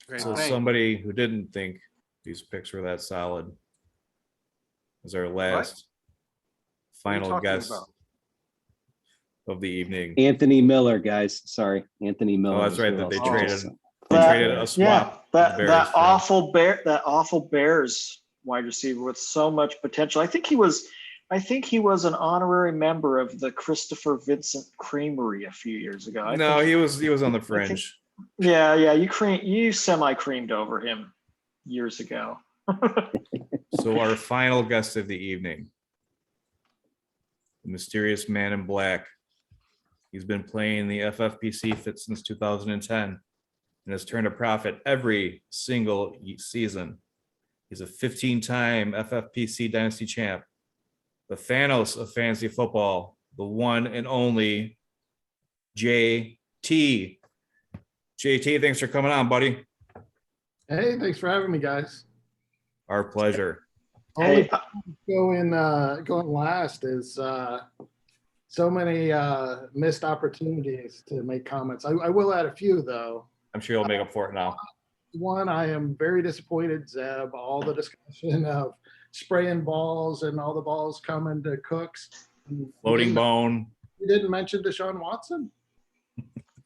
Great So point. somebody who didn't think these picks were that solid is our last What are you final talking guest about? of the evening. Anthony Miller, guys. Sorry, Anthony Miller. Oh, that's was right, who that else they was traded. just- They That- traded a swap. Yeah, with the Bears that for- awful Bears wide receiver with so much potential. I think he was an honorary member of the Christopher Vincent Creamery a few years ago. No, he was on the fringe. Yeah, you semi-creamed over him years ago. So our final guest of the evening, the mysterious man in black. He's been playing the FFPC since 2010 and has turned a profit every single season. He's a 15-time FFPC Dynasty champ, the Thanos of fantasy football, the one and only JT. JT, thanks for coming on, buddy. Hey, thanks for having me, guys. Our pleasure. Hey, Going last is so many missed opportunities to make comments. I will add a few though. I'm sure you'll make up for it now. One, I am very disappointed, Zeb. All the discussion of spraying balls and all the balls coming to Cooks. Floating bone. You didn't mention Deshaun Watson.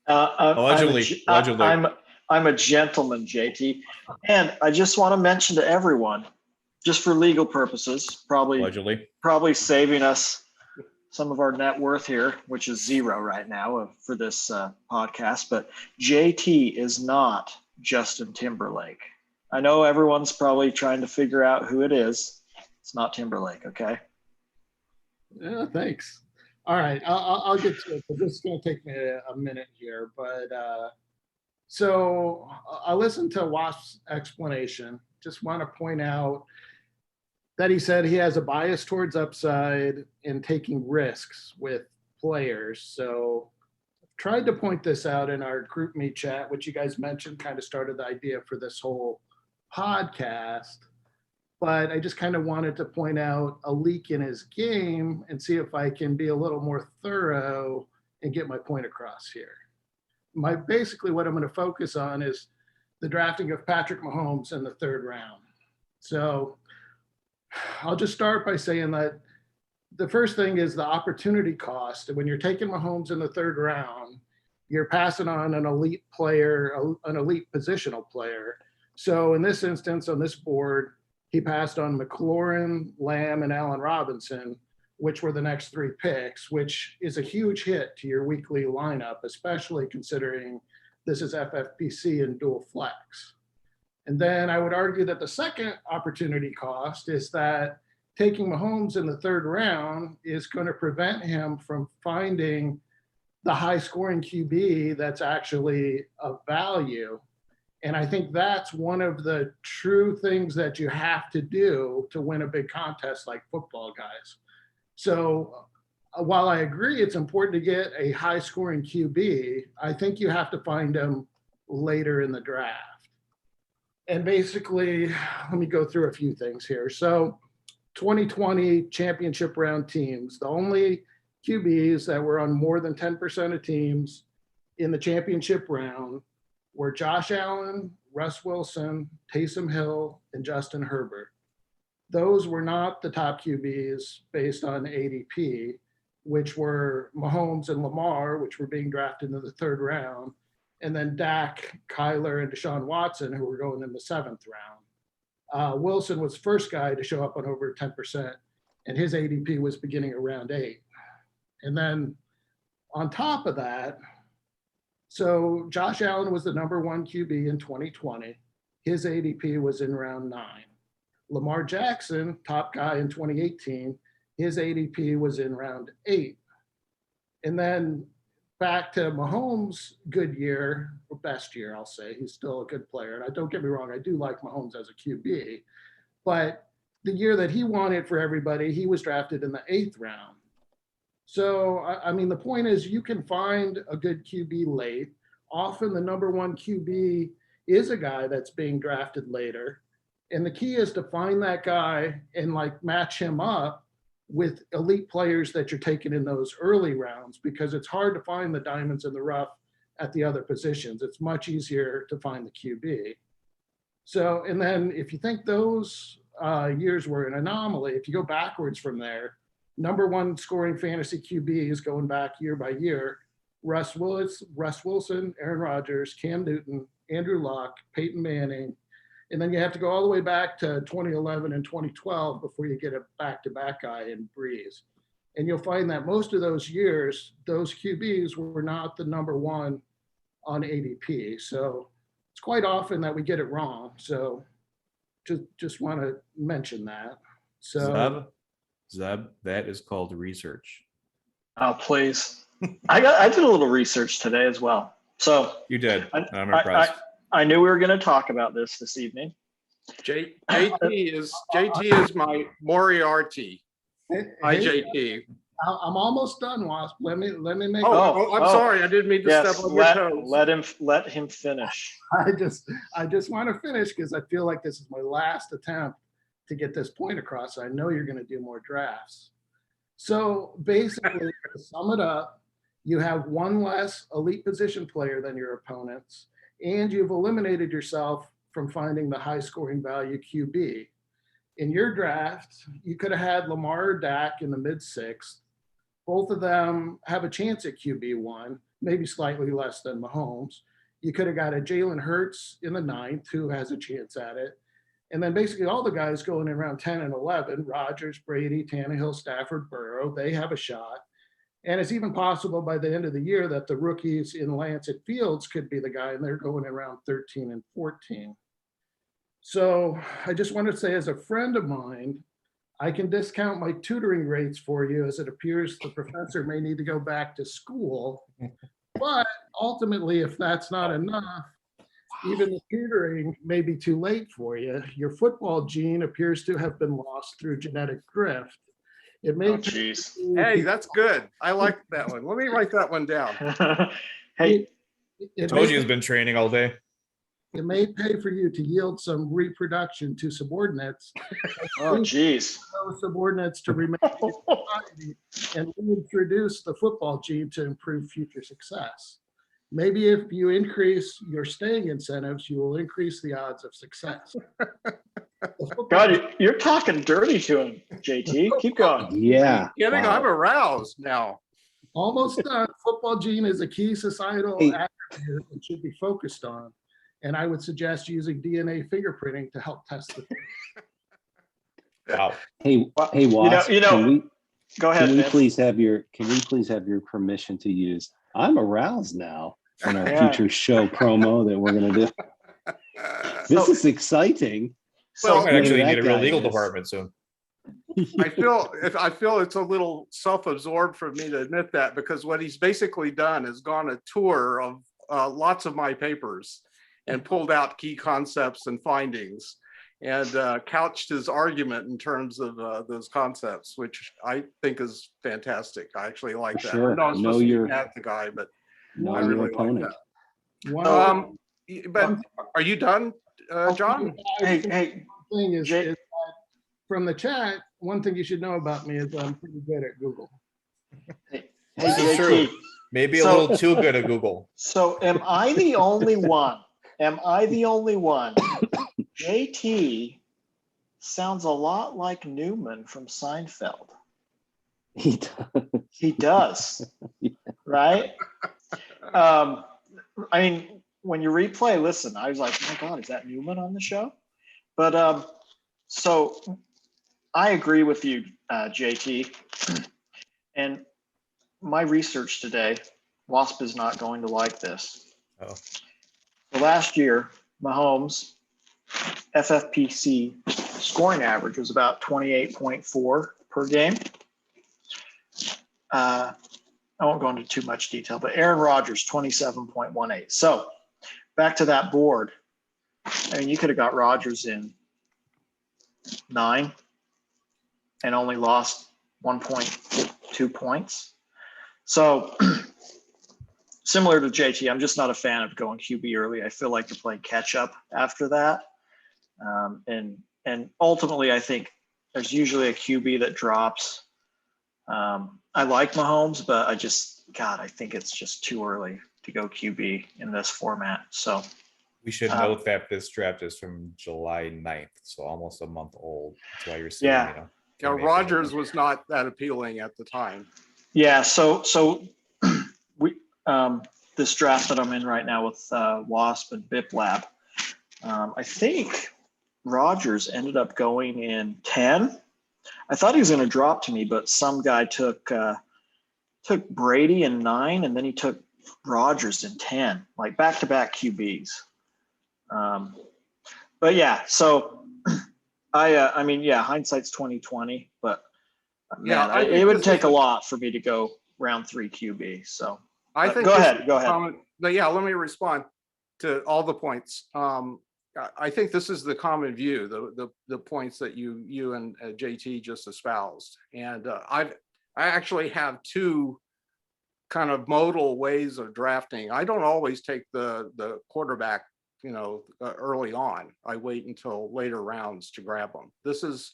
Allegedly. I'm a gentleman, JT, and I just want to mention to everyone, just for legal purposes, probably saving us some of our net worth here, which is zero right now for this podcast. But JT is not Justin Timberlake. I know everyone's probably trying to figure out who it is. It's not Timberlake, okay? Yeah, thanks. All right, I'll get to it, but this is going to take me a minute here. But so I listened to Wasp's explanation. Just want to point out that he said he has a bias towards upside and taking risks with players. So I've tried to point this out in our group meet chat, which you guys mentioned kind of started the idea for this whole podcast. But I just kind of wanted to point out a leak in his game and see if I can be a little more thorough and get my point across here. Basically what I'm going to focus on is the drafting of Patrick Mahomes in the third round. So I'll just start by saying that the first thing is the opportunity cost. When you're taking Mahomes in the third round, you're passing on an elite player, an elite positional player. So in this instance, on this board, he passed on McLaurin, Lamb, and Allen Robinson, which were the next three picks, which is a huge hit to your weekly lineup, especially considering this is FFPC and dual flex. And then I would argue that the second opportunity cost is that taking Mahomes in the third round is going to prevent him from finding the high scoring QB that's actually of value. And I think that's one of the true things that you have to do to win a big contest like football, guys. So while I agree it's important to get a high scoring QB, I think you have to find him later in the draft. And basically, let me go through a few things here. So 2020 championship round teams, the only QBs that were on more than 10% of teams in the championship round were Josh Allen, Russ Wilson, Taysom Hill, and Justin Herbert. Those were not the top QBs based on ADP, which were Mahomes and Lamar, which were being drafted in the third round, and then Dak, Kyler, and Deshaun Watson, who were going in the seventh round. Wilson was the first guy to show up on over 10%, and his ADP was beginning at round 8. And then on top of that, so Josh Allen was the number one QB in 2020. His ADP was in round 9. Lamar Jackson, top guy in 2018, his ADP was in round 8. And then back to Mahomes' good year, or best year, I'll say. He's still a good player. And don't get me wrong, I do like Mahomes as a QB. But the year that he won it for everybody, he was drafted in the 8th round. So, I mean, the point is you can find a good QB late. Often the number one QB is a guy that's being drafted later. And the key is to find that guy and like match him up with elite players that you're taking in those early rounds, because it's hard to find the diamonds in the rough at the other positions. It's much easier to find the QB. So, and then if you think those years were an anomaly, if you go backwards from there, number one scoring fantasy QB is going back year by year. Russ Wilson, Aaron Rodgers, Cam Newton, Andrew Luck, Peyton Manning. And then you have to go all the way back to 2011 and 2012 before you get a back-to-back guy in Breeze. And you'll find that most of those years, those QBs were not the number one on ADP. So it's quite often that we get it wrong. So just want to mention that. So Zeb, that is called research. Oh, please. I did a little research today as well. So You did. I'm impressed. I knew we were going to talk about this evening. JT is my Moriarty. Hi, JT. I'm almost done, Wasp. Let me make. I'm sorry. I didn't mean to step on your toes. Let him finish. I just want to finish because I feel like this is my last attempt to get this point across. I know you're going to do more drafts. So basically, to sum it up, you have one less elite position player than your opponents, and you've eliminated yourself from finding the high scoring value QB. In your draft, you could have had Lamar or Dak in the mid-sixth. Both of them have a chance at QB1, maybe slightly less than Mahomes. You could have got a Jalen Hurts in the ninth, who has a chance at it. And then basically all the guys going in around 10 and 11, Rodgers, Brady, Tannehill, Stafford, Burrow, they have a shot. And it's even possible by the end of the year that the rookies in Lance and Fields could be the guy, and they're going around 13 and 14. So I just want to say, as a friend of mine, I can discount my tutoring rates for you, as it appears the professor may need to go back to school. But ultimately, if that's not enough, even the tutoring may be too late for you. Your football gene appears to have been lost through genetic drift. It may. Oh, geez. Hey, that's good. I like that one. Let me write that one down. Hey, Told you he's been training all day. It may pay for you to yield some reproduction to subordinates. oh, geez. Those subordinates to remain in society and reintroduce the football gene to improve future success. Maybe if you increase your staying incentives, you will increase the odds of success. God, you're talking dirty to him, JT. Keep going. Yeah. Kidding? Wow. I'm aroused now. Almost done. Football gene is a key societal Hey. attribute that should be focused on. And I would suggest using DNA fingerprinting to help test the. Wow. Hey, Wasp, Go ahead. can we Vince. please have your permission to use "I'm aroused now" in our Yeah. future show promo that we're going to do? This is exciting. So I might actually that need a real guy legal is. department soon. I feel it's a little self-absorbed for me to admit that, because what he's basically done is gone a tour of lots of my papers and pulled out key concepts and findings and couched his argument in terms of those concepts, which I think is fantastic. I actually like that. Sure. I know I'm supposed to be mad at the guy, but Know I your really opponent. like that. But are you done, John? Hey, Thing is Jay- that from the chat, one thing you should know about me is I'm pretty good at Google. hey, This is JT. true. Maybe a So- little too good at Google. So am I the only one? JT sounds a lot like Newman from Seinfeld. He does. He does, right? I mean, when you replay, listen, I was like, oh my God, is that Newman on the show? But so I agree with you, JT. And my research today, Wasp is not going to like this. Oh. So last year, Mahomes' FFPC scoring average was about 28.4 per game. I won't go into too much detail, but Aaron Rodgers, 27.18. So back to that board. I mean, you could have got Rodgers in 9 and only lost 1.2 points. So similar to JT, I'm just not a fan of going QB early. I feel like you're playing catch up after that. And ultimately, I think there's usually a QB that drops. I like Mahomes, but I think it's just too early to go QB in this format. So We should note that this draft is from July 9th, so almost a month old. That's why you're seeing, Yeah. you know. Yeah, Rogers was not that appealing at the time. Yeah, so we this draft that I'm in right now with Wasp and Biplab, I think Rogers ended up going in 10. I thought he was going to drop to me, but some guy took Brady in 9, and then he took Rogers in 10, like back-to-back QBs. But yeah, so I mean, yeah, hindsight's 2020, but man, Yeah, it would take a lot for me to go round 3 QB. So I think go this ahead. is Go ahead. but yeah, let me respond to all the points. I think this is the common view, the points that you and JT just espoused. And I actually have 2 kind of modal ways of drafting. I don't always take the quarterback, early on. I wait until later rounds to grab them. This is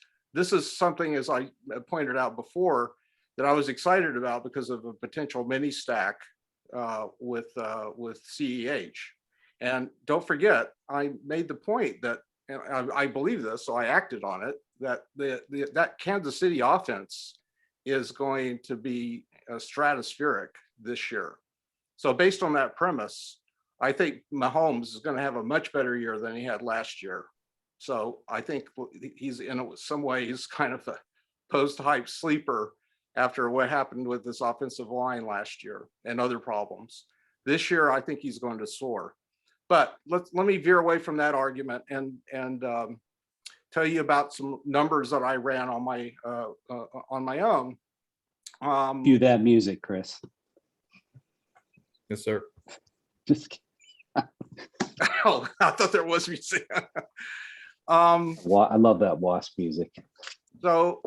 something, as I pointed out before, that I was excited about because of a potential mini stack with CEH. And don't forget, I made the point that, and I believe this, so I acted on it, that that Kansas City offense is going to be stratospheric this year. So based on that premise, I think Mahomes is going to have a much better year than he had last year. So I think he's in some ways kind of a post-hype sleeper after what happened with this offensive line last year and other problems. This year, I think he's going to soar. But let me veer away from that argument and tell you about some numbers that I ran on my own. Cue that music, Chris. Yes, sir. Just kidding. Oh, I thought there was music. I love that Wasp music. So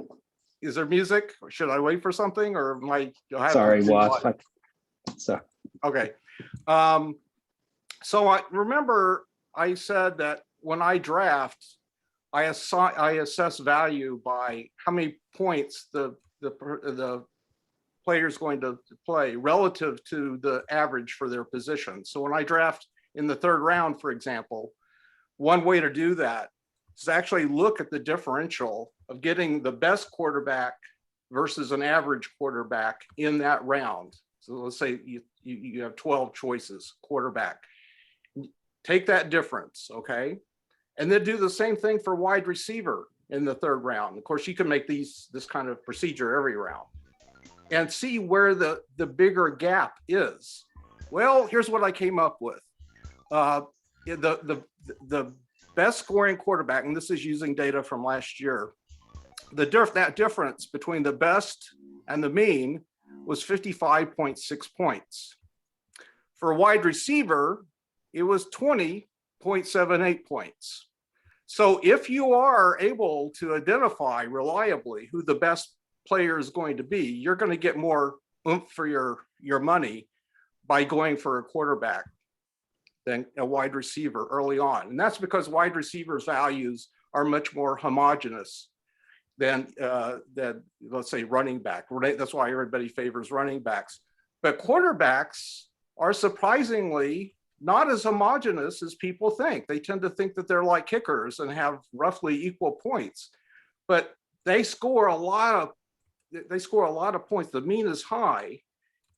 is there music? Should I wait for something, or am I? Sorry, Wasp. Sorry. Okay. So I remember I said that when I draft, I assess value by how many points the player is going to play relative to the average for their position. So when I draft in the 3rd round, for example, one way to do that is to actually look at the differential of getting the best quarterback versus an average quarterback in that round. So let's say you have 12 choices, quarterback. Take that difference, okay? And then do the same thing for wide receiver in the 3rd round. Of course, you can make this kind of procedure every round and see where the bigger gap is. Well, here's what I came up with. The best scoring quarterback, and this is using data from last year, that difference between the best and the mean was 55.6 points. For a wide receiver, it was 20.78 points. So if you are able to identify reliably who the best player is going to be, you're going to get more oomph for your money by going for a quarterback than a wide receiver early on. And that's because wide receivers' values are much more homogenous than let's say running back. That's why everybody favors running backs. But quarterbacks are surprisingly not as homogenous as people think. They tend to think that they're like kickers and have roughly equal points, but they score a lot of points. The mean is high,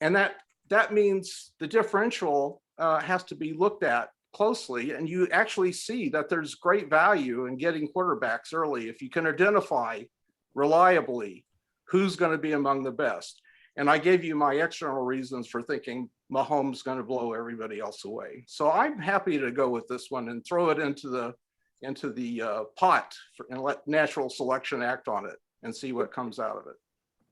and that means the differential has to be looked at closely, and you actually see that there's great value in getting quarterbacks early if you can identify reliably who's going to be among the best. And I gave you my external reasons for thinking Mahomes is going to blow everybody else away. So I'm happy to go with this one and throw it into the pot and let natural selection act on it and see what comes out of it.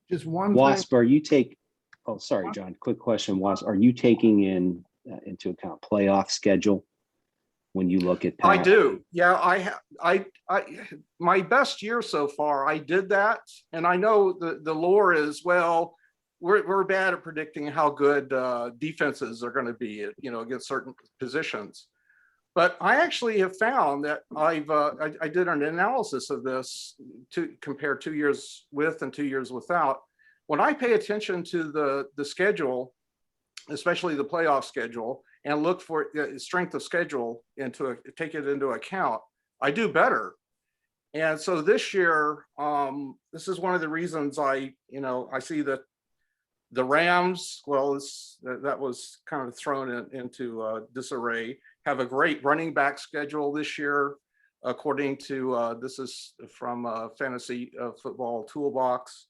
Just one Wasp, oh, sorry, John, quick question. Wasp, are you taking into account playoff schedule when you look at I do. Yeah, I my best year so far, I did that. And I know the lore is, well, we're bad at predicting how good defenses are going to be, against certain positions. But I actually have found that I did an analysis of this to compare 2 years with and 2 years without. When I pay attention to the schedule, especially the playoff schedule, and look for strength of schedule take it into account, I do better. And so this year, this is one of the reasons I see that the Rams, well, that was kind of thrown into disarray, have a great running back schedule this year, according to, this is from Fantasy Football Toolbox.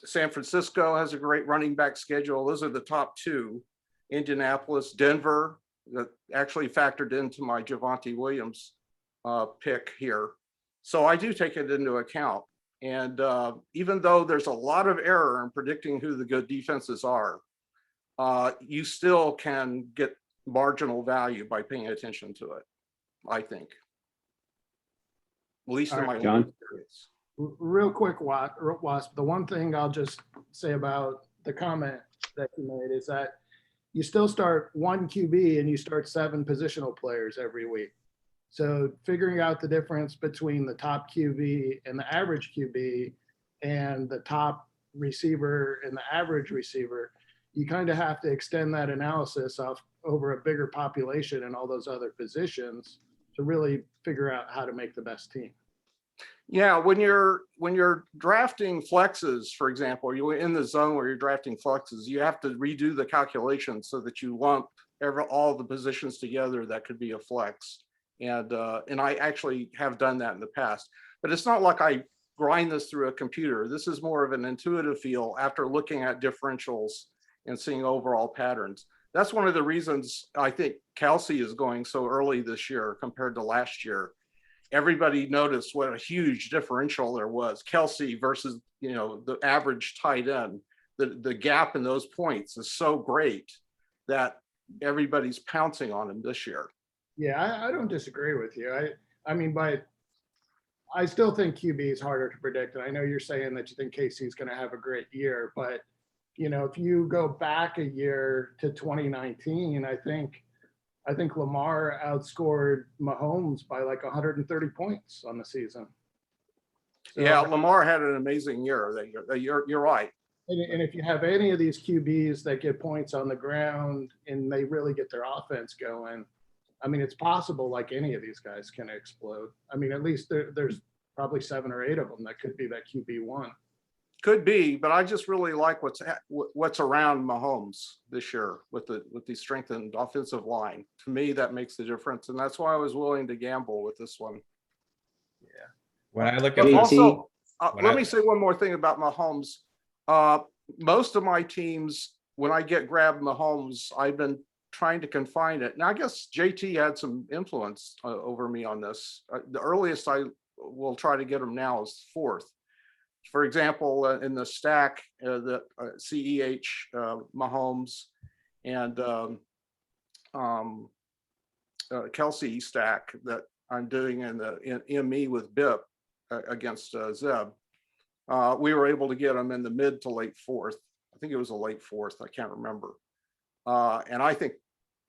San Francisco has a great running back schedule. Those are the top two. Indianapolis, Denver, that actually factored into my Javonte Williams pick here. So I do take it into account. And even though there's a lot of error in predicting who the good defenses are, you still can get marginal value by paying attention to it, I think. At least in my own experience. Real quick, Wasp, the one thing I'll just say about the comment that you made is that you still start one QB and you start 7 positional players every week. So figuring out the difference between the top QB and the average QB and the top receiver and the average receiver, you kind of have to extend that analysis off over a bigger population and all those other positions to really figure out how to make the best team. Yeah, when you're drafting flexes, for example, you're in the zone where you're drafting flexes, you have to redo the calculation so that you lump all the positions together that could be a flex. And I actually have done that in the past, but it's not like I grind this through a computer. This is more of an intuitive feel after looking at differentials and seeing overall patterns. That's one of the reasons I think Kelsey is going so early this year compared to last year. Everybody noticed what a huge differential there was. Kelsey versus, the average tight end. The gap in those points is so great that everybody's pouncing on him this year. Yeah, I don't disagree with you. I mean, but I still think QB is harder to predict. And I know you're saying that you think KC's going to have a great year, but if you go back a year to 2019, I think Lamar outscored Mahomes by like 130 points on the season. So, yeah, Lamar had an amazing year that year. You're right. And if you have any of these QBs that get points on the ground and they really get their offense going, I mean, it's possible like any of these guys can explode. I mean, at least there's probably 7 or 8 of them that could be that QB1. Could be, but I just really like what's around Mahomes this year with the strengthened offensive line. To me, that makes the difference, and that's why I was willing to gamble with this one. Yeah. When I look at But also, let me say one more thing about Mahomes. Most of my teams, when I grab Mahomes, I've been trying to confine it. Now, I guess JT had some influence over me on this. The earliest I will try to get him now is 4th. For example, in the stack, the CEH, Mahomes, and Kelsey stack that I'm doing in ME with BIP against Zeb, we were able to get him in the mid to late 4th. I think it was a late 4th. I can't remember. And I think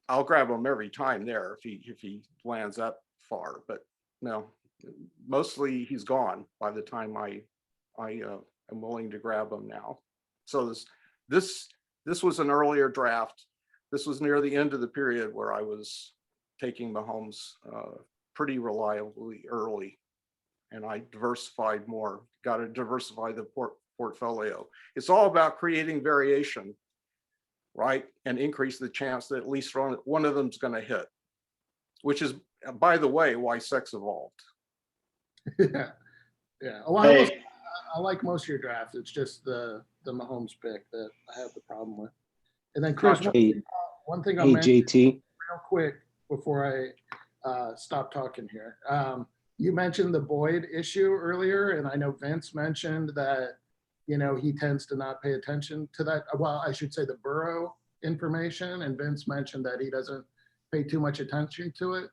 I'll grab him every time there if he lands that far. But no, mostly he's gone by the time I am willing to grab him now. So this was an earlier draft. This was near the end of the period where I was taking Mahomes pretty reliably early, and I diversified more. Got to diversify the portfolio. It's all about creating variation, right? And increase the chance that at least one of them's going to hit, which is, by the way, why sex evolved. Yeah. Well, I like most of your drafts. It's just the Mahomes pick that I have the problem with. And then Chris, one thing I'll mention JT, real quick before I stop talking here. You mentioned the Boyd issue earlier, and I know Vince mentioned that, he tends to not pay attention to that. Well, I should say the Burrow information, and Vince mentioned that he doesn't pay too much attention to it.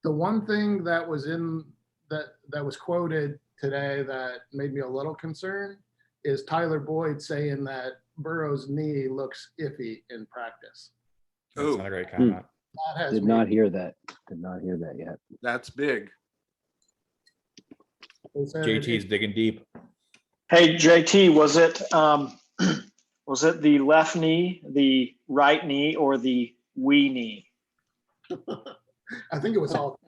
The one thing that was that was quoted today that made me a little concerned is Tyler Boyd saying that Burrow's knee looks iffy in practice. That's not a great comment. did not hear that. Did not hear that yet. That's big. JT's digging deep. Hey, JT, was it the left knee, the right knee, or the weenie? I think it was all.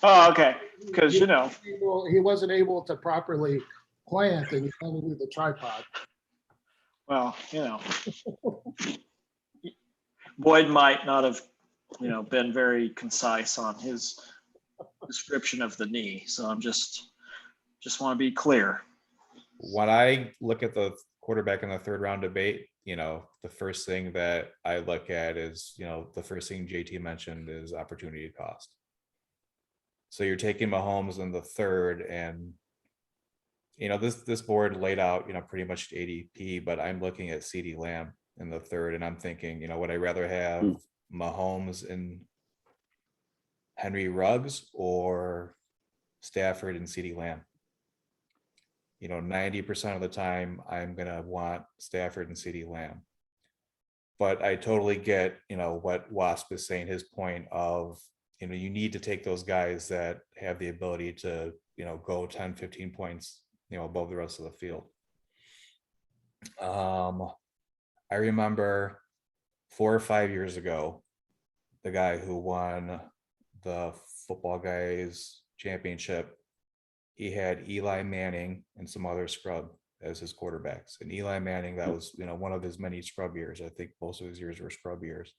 Oh, okay. Because, He wasn't able to properly plant and he only with the tripod. well, Boyd might not have, been very concise on his description of the knee. So I'm just want to be clear. When I look at the quarterback in the third round debate, the first thing that I look at is, the first thing JT mentioned is opportunity cost. So you're taking Mahomes in the third, and this board laid out, pretty much ADP, but I'm looking at CeeDee Lamb in the third, and I'm thinking, would I rather have Mahomes and Henry Ruggs or Stafford and CeeDee Lamb? 90% of the time I'm gonna want Stafford and CeeDee Lamb. But I totally get, what Wasp is saying, his point of, you need to take those guys that have the ability to, go 10, 15 points, above the rest of the field. I remember 4 or 5 years ago, the guy who won the Football Guys championship, he had Eli Manning and some other scrub as his quarterbacks. And Eli Manning, that was, one of his many scrub years. I think most of his years were scrub years.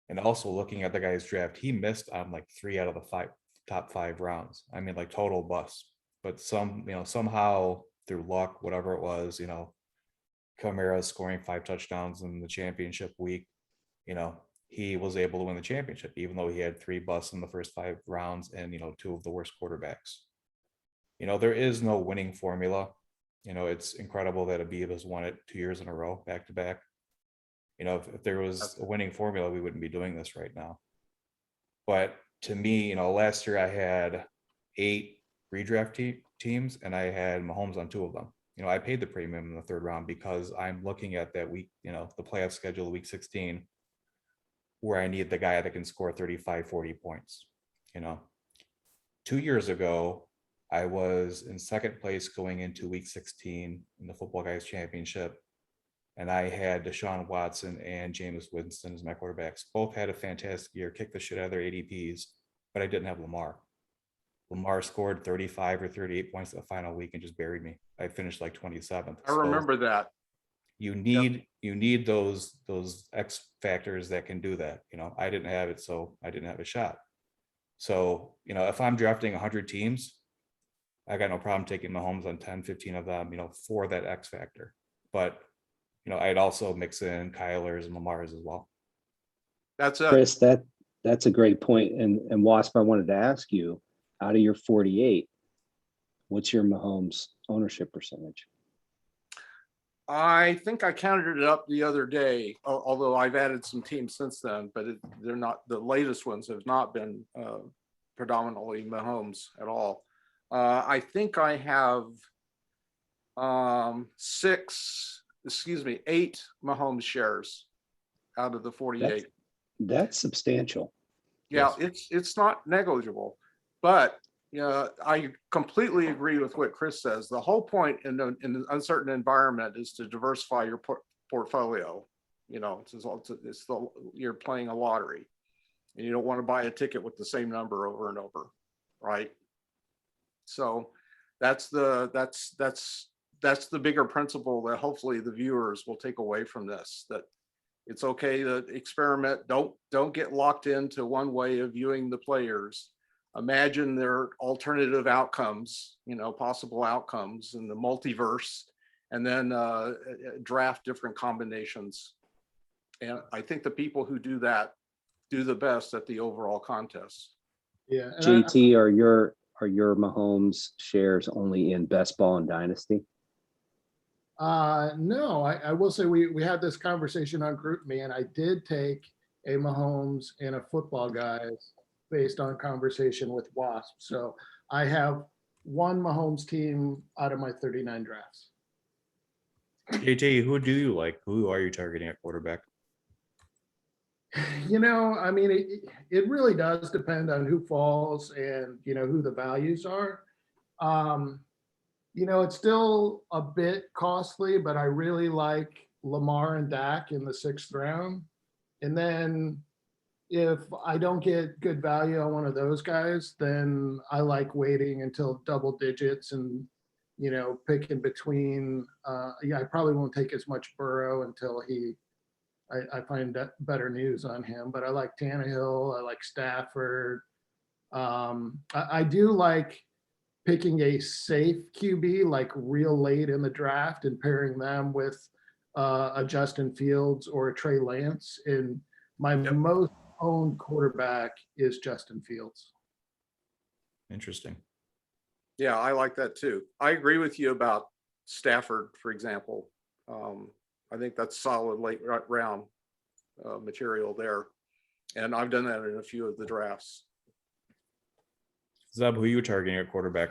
And also looking at the guy's draft, he missed on like 3 out of the top 5 rounds. I mean, like total bust. But somehow through luck, whatever it was, Kamara scoring 5 touchdowns in the championship week, he was able to win the championship, even though he had 3 busts in the first 5 rounds and, 2 of the worst quarterbacks. There is no winning formula. It's incredible that Abib has won it 2 years in a row, back to back. If there was a winning formula, we wouldn't be doing this right now. But to me, last year I had 8 redraft teams and I had Mahomes on 2 of them. I paid the premium in the third round because I'm looking at that week, the playoff schedule, week 16, where I need the guy that can score 35, 40 points. 2 years ago, I was in second place going into week 16 in the Football Guys Championship. And I had Deshaun Watson and Jameis Winston as my quarterbacks. Both had a fantastic year, kicked the shit out of their ADPs, but I didn't have Lamar. Lamar scored 35 or 38 points the final week and just buried me. I finished like 27th. I remember that. You need those X factors that can do that. I didn't have it, so I didn't have a shot. So, if I'm drafting 100 teams, I got no problem taking Mahomes on 10, 15 of them, for that X factor. But, I'd also mix in Kyler's and Lamar's as well. That's it. Chris, that's a great point. And Wasp, I wanted to ask you, out of your 48, what's your Mahomes ownership percentage? I think I counted it up the other day, although I've added some teams since then, but they're not, the latest ones have not been predominantly Mahomes at all. I think I have 8 Mahomes shares out of the 48. That's substantial. Yeah, Yes. it's not negligible, but I completely agree with what Chris says. The whole point in an uncertain environment is to diversify your portfolio. You're playing a lottery, and you don't want to buy a ticket with the same number over and over, right? So that's the bigger principle that hopefully the viewers will take away from this, that it's okay to experiment. Don't get locked into one way of viewing the players. Imagine their alternative outcomes, possible outcomes in the multiverse, and then draft different combinations. And I think the people who do that do the best at the overall contest. Yeah. JT, are your Mahomes shares only in Best Ball and Dynasty? No, I will say we had this conversation on GroupMe, and I did take a Mahomes and a Football Guys based on conversation with Wasp. So I have 1 Mahomes team out of my 39 drafts. JT, who do you like? Who are you targeting at quarterback? I mean, it really does depend on who falls and, who the values are. It's still a bit costly, but I really like Lamar and Dak in the 6th round. And then if I don't get good value on one of those guys, then I like waiting until double digits and, picking between, I probably won't take as much Burrow until I find that better news on him, but I like Tannehill. I like Stafford. I do like picking a safe QB, like real late in the draft, and pairing them with a Justin Fields or a Trey Lance. And my most owned quarterback is Justin Fields. Interesting. Yeah, I like that too. I agree with you about Stafford, for example. I think that's solid late round material there. And I've done that in a few of the drafts. Zeb, who are you targeting at quarterback?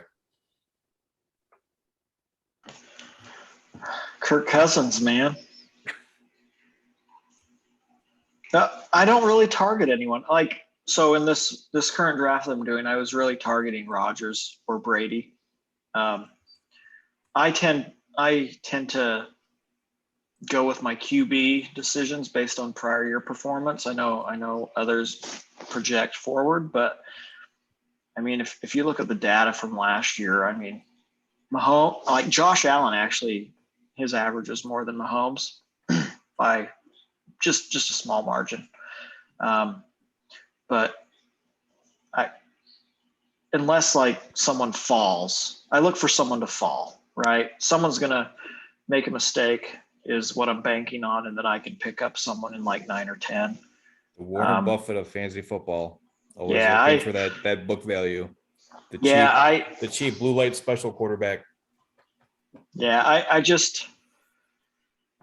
Kirk Cousins, man. I don't really target anyone. So in this current draft I'm doing, I was really targeting Rodgers or Brady. I tend to go with my QB decisions based on prior year performance. I know others project forward, but I mean, if you look at the data from last year, I mean, Mahomes, like Josh Allen, actually, his average is more than Mahomes by just a small margin. But unless like someone falls, I look for someone to fall, right? Someone's going to make a mistake is what I'm banking on, and then I can pick up someone in like 9 or 10. The Warren Buffett of fantasy football. Always Yeah, looking for that book value. The cheap blue light special quarterback. Yeah, I just,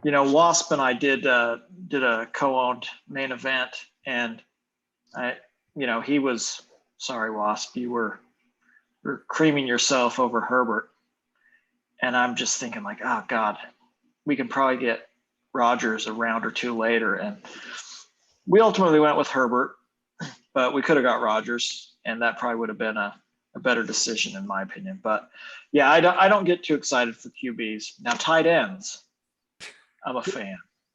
Wasp and I did a co-owned main event, and he was, sorry, Wasp, you're creaming yourself over Herbert. And I'm just thinking like, oh God, we can probably get Rodgers a round or two later. And we ultimately went with Herbert, but we could have got Rodgers, and that probably would have been a better decision in my opinion. But yeah, I don't get too excited for QBs. Now tight ends, I'm a fan.